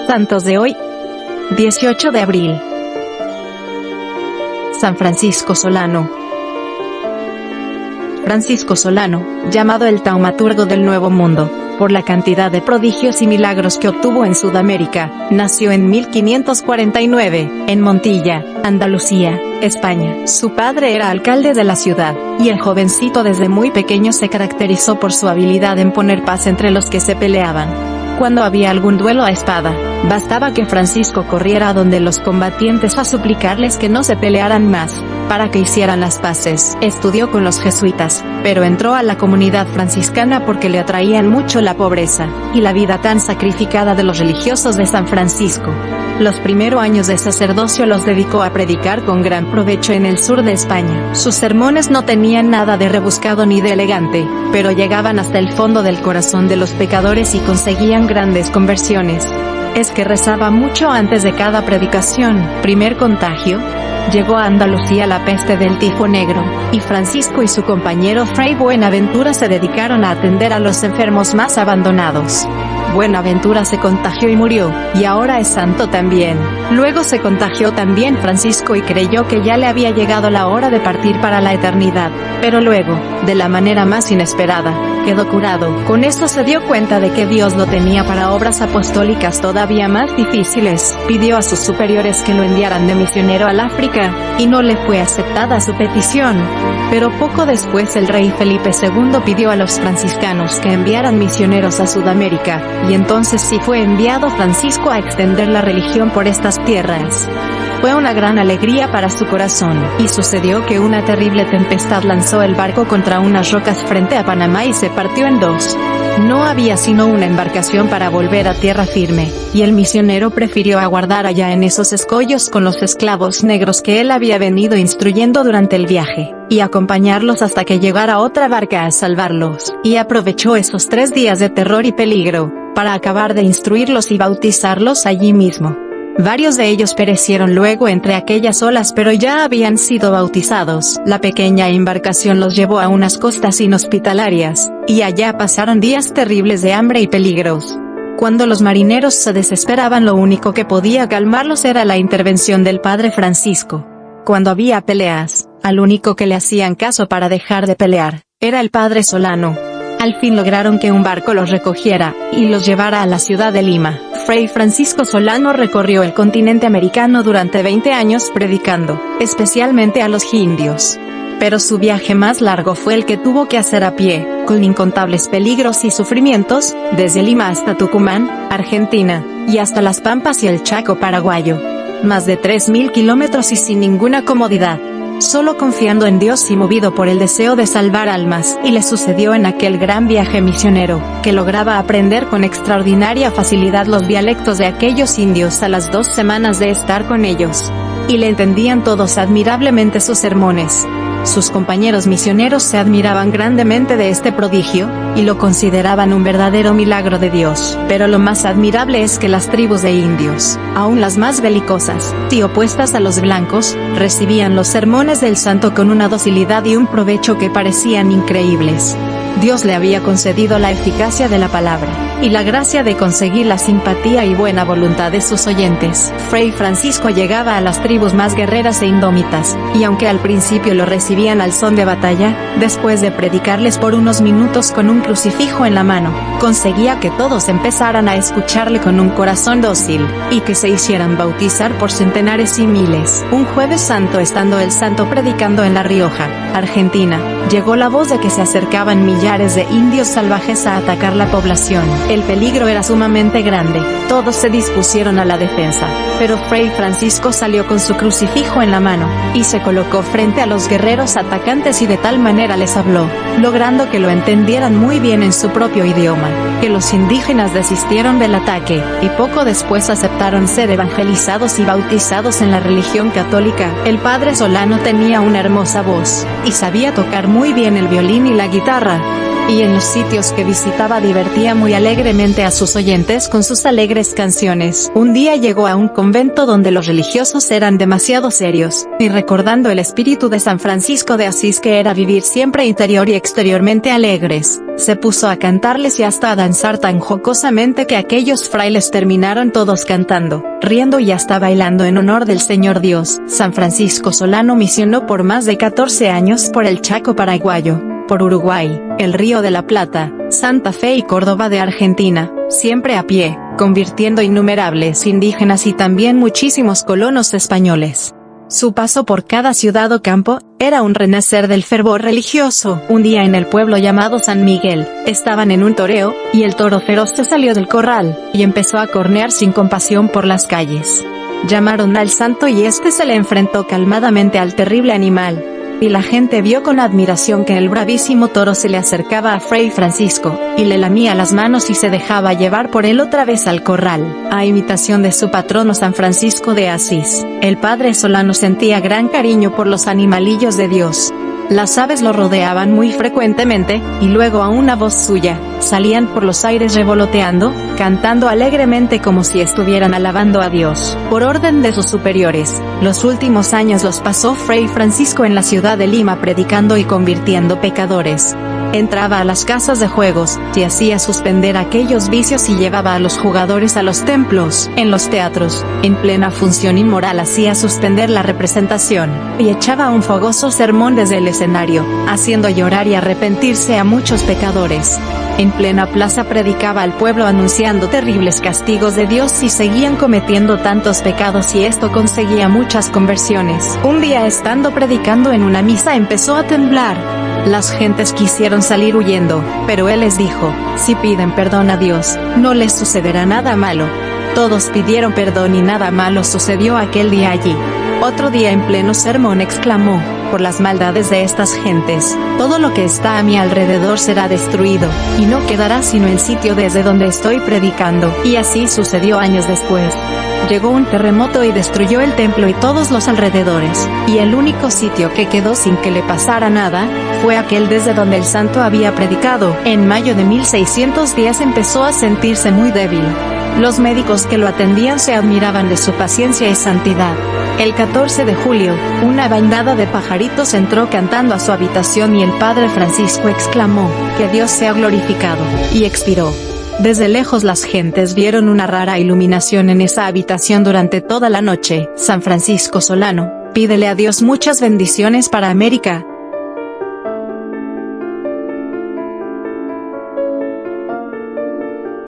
Santos de hoy, 18 de abril. San Francisco Solano. Francisco Solano, llamado el taumaturgo del Nuevo Mundo, por la cantidad de prodigios y milagros que obtuvo en Sudamérica, nació en 1549, en Montilla, Andalucía, España. Su padre era alcalde de la ciudad, y el jovencito desde muy pequeño se caracterizó por su habilidad en poner paz entre los que se peleaban. Cuando había algún duelo a espada, bastaba que Francisco corriera donde los combatientes a suplicarles que no se pelearan más, para que hicieran las paces. Estudió con los jesuitas, pero entró a la comunidad franciscana porque le atraían mucho la pobreza, y la vida tan sacrificada de los religiosos de San Francisco. Los primeros años de sacerdocio los dedicó a predicar con gran provecho en el sur de España. Sus sermones no tenían nada de rebuscado ni de elegante, pero llegaban hasta el fondo del corazón de los pecadores y conseguían grandes conversiones. Es que rezaba mucho antes de cada predicación. Primer contagio. Llegó a Andalucía la peste del tifo negro, y Francisco y su compañero Fray Buenaventura se dedicaron a atender a los enfermos más abandonados. Buenaventura se contagió y murió, y ahora es santo también. Luego se contagió también Francisco y creyó que ya le había llegado la hora de partir para la eternidad, pero luego, de la manera más inesperada, quedó curado. Con esto se dio cuenta de que Dios lo tenía para obras apostólicas todavía más difíciles. Pidió a sus superiores que lo enviaran de misionero al África, y no le fue aceptada su petición. Pero poco después el rey Felipe II pidió a los franciscanos que enviaran misioneros a Sudamérica, y entonces sí fue enviado Francisco a extender la religión por estas tierras. Fue una gran alegría para su corazón, y sucedió que una terrible tempestad lanzó el barco contra unas rocas frente a Panamá y se partió en dos. No había sino una embarcación para volver a tierra firme, y el misionero prefirió aguardar allá en esos escollos con los esclavos negros que él había venido instruyendo durante el viaje, y acompañarlos hasta que llegara otra barca a salvarlos, y aprovechó esos 3 días de terror y peligro, para acabar de instruirlos y bautizarlos allí mismo. Varios de ellos perecieron luego entre aquellas olas, pero ya habían sido bautizados. La pequeña embarcación los llevó a unas costas inhospitalarias, y allá pasaron días terribles de hambre y peligros. Cuando los marineros se desesperaban, lo único que podía calmarlos era la intervención del padre Francisco. Cuando había peleas, al único que le hacían caso para dejar de pelear, era el padre Solano. Al fin lograron que un barco los recogiera, y los llevara a la ciudad de Lima. Fray Francisco Solano recorrió el continente americano durante 20 años predicando, especialmente a los indios. Pero su viaje más largo fue el que tuvo que hacer a pie, con incontables peligros y sufrimientos, desde Lima hasta Tucumán, Argentina, y hasta Las Pampas y el Chaco paraguayo. Más de 3.000 kilómetros y sin ninguna comodidad. Solo confiando en Dios y movido por el deseo de salvar almas. Y le sucedió en aquel gran viaje misionero, que lograba aprender con extraordinaria facilidad los dialectos de aquellos indios a las 2 semanas de estar con ellos. Y le entendían todos admirablemente sus sermones. Sus compañeros misioneros se admiraban grandemente de este prodigio, y lo consideraban un verdadero milagro de Dios. Pero lo más admirable es que las tribus de indios, aun las más belicosas, y opuestas a los blancos, recibían los sermones del santo con una docilidad y un provecho que parecían increíbles. Dios le había concedido la eficacia de la palabra, y la gracia de conseguir la simpatía y buena voluntad de sus oyentes. Fray Francisco llegaba a las tribus más guerreras e indómitas, y aunque al principio lo recibían al son de batalla, después de predicarles por unos minutos con un crucifijo en la mano, conseguía que todos empezaran a escucharle con un corazón dócil, y que se hicieran bautizar por centenares y miles. Un jueves santo, estando el santo predicando en La Rioja, Argentina, llegó la voz de que se acercaban millares de indios salvajes a atacar la población. El peligro era sumamente grande, todos se dispusieron a la defensa, pero Fray Francisco salió con su crucifijo en la mano, y se colocó frente a los guerreros atacantes y de tal manera les habló, logrando que lo entendieran muy bien en su propio idioma, que los indígenas desistieron del ataque, y poco después aceptaron ser evangelizados y bautizados en la religión católica. El padre Solano tenía una hermosa voz, y sabía tocar muy bien el violín y la guitarra. y en los sitios que visitaba divertía muy alegremente a sus oyentes con sus alegres canciones. Un día llegó a un convento donde los religiosos eran demasiado serios, y recordando el espíritu de San Francisco de Asís, que era vivir siempre interior y exteriormente alegres, se puso a cantarles y hasta a danzar tan jocosamente que aquellos frailes terminaron todos cantando, riendo y hasta bailando en honor del Señor Dios. San Francisco Solano misionó por más de 14 años por el Chaco paraguayo, por Uruguay, el Río de la Plata, Santa Fe y Córdoba de Argentina, siempre a pie, convirtiendo innumerables indígenas y también muchísimos colonos españoles. Su paso por cada ciudad o campo era un renacer del fervor religioso. Un día en el pueblo llamado San Miguel, estaban en un toreo, y el toro feroz se salió del corral, y empezó a cornear sin compasión por las calles. Llamaron al santo y este se le enfrentó calmadamente al terrible animal, y la gente vio con admiración que el bravísimo toro se le acercaba a Fray Francisco, y le lamía las manos y se dejaba llevar por él otra vez al corral, a imitación de su patrono San Francisco de Asís. El padre Solano sentía gran cariño por los animalillos de Dios. Las aves lo rodeaban muy frecuentemente, y luego a una voz suya, salían por los aires revoloteando, cantando alegremente como si estuvieran alabando a Dios. Por orden de sus superiores, los últimos años los pasó Fray Francisco en la ciudad de Lima predicando y convirtiendo pecadores. Entraba a las casas de juegos, y hacía suspender aquellos vicios y llevaba a los jugadores a los templos. En los teatros, en plena función inmoral, hacía suspender la representación, y echaba un fogoso sermón desde el escenario, haciendo llorar y arrepentirse a muchos pecadores. En plena plaza predicaba al pueblo anunciando terribles castigos de Dios si seguían cometiendo tantos pecados, y esto conseguía muchas conversiones. Un día, estando predicando en una misa, empezó a temblar. Las gentes quisieron salir huyendo, pero él les dijo: si piden perdón a Dios, no les sucederá nada malo. Todos pidieron perdón y nada malo sucedió aquel día allí. Otro día, en pleno sermón, exclamó: por las maldades de estas gentes, todo lo que está a mi alrededor será destruido, y no quedará sino el sitio desde donde estoy predicando. Y así sucedió años después. Llegó un terremoto y destruyó el templo y todos los alrededores, y el único sitio que quedó sin que le pasara nada, fue aquel desde donde el santo había predicado. En mayo de 1610 empezó a sentirse muy débil. Los médicos que lo atendían se admiraban de su paciencia y santidad. El 14 de julio, una bandada de pajaritos entró cantando a su habitación y el padre Francisco exclamó: que Dios sea glorificado, y expiró. Desde lejos las gentes vieron una rara iluminación en esa habitación durante toda la noche. San Francisco Solano, pídele a Dios muchas bendiciones para América,